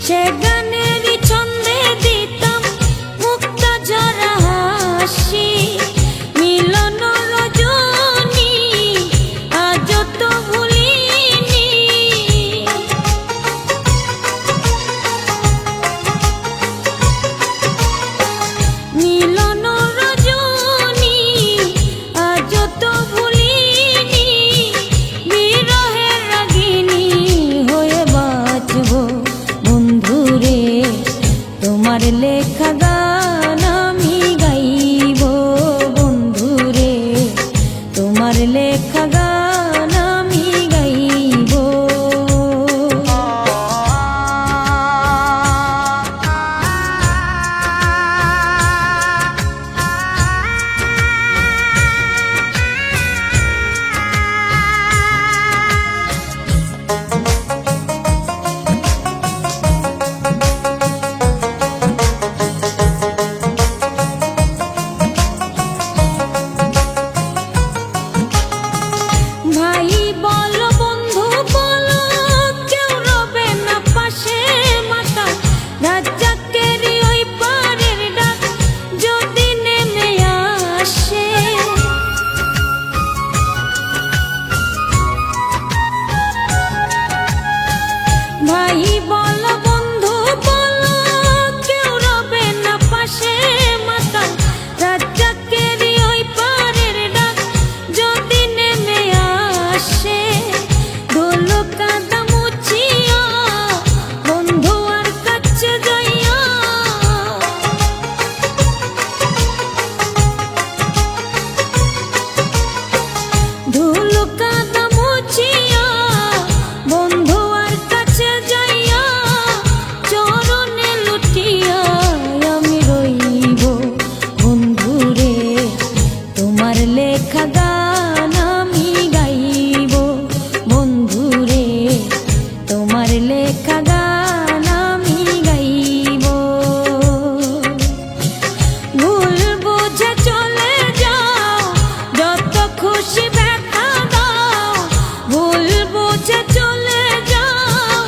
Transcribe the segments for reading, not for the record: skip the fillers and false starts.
সে গানেরই ছন্দে দিতাম মুক্তা ঝরা হাসি। মিলন রজনী আজ তো ভুলিনি, মিলন রজনী আজ তো ভুলিনি। বিরহের রাগিনী হয়ে বাঁচবো বন্ধুরে, তোমার লেখা গান আমি গাইব বন্ধুরে, তোমার লেখা গান আমি গাইব। ভাই বলো বন্ধু বলো, কেউ রবে না পাশে মাথা। রাজ্জাকের ওই পারের ডাক যদি নেমে আসে, ভাই বলো বন্ধু বলো, কেউ রবে না পাশে মাথা। রাজ্জাকের ওই পারের ডাক যদি নেমে আসে, ধুলো কাদা মুছিয়া বন্ধু আর কাছে যাইয়া, ধুলো কাদা মুছিয়া বন্ধু আর কাছে যাইয়া, চরণে লুটিয়া আমি রইব বন্ধুরে, তোমার লেখা গান আমি গাইব বন্ধুরে, তোমার লেখা গান আমি গাইব। ভুল বুঝে চলে যাও, যত খুশি ব্যথা দাও। ভুল বুঝে চলে যাও,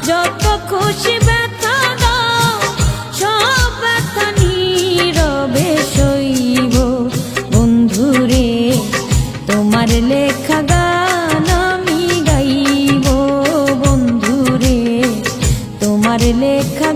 যত খুশি ব্যথা দাও। সব ব্যথা নীরবে সইব বন্ধুরে, তোমার লেখা গান আমি গাইব বন্ধুরে, তোমার লেখা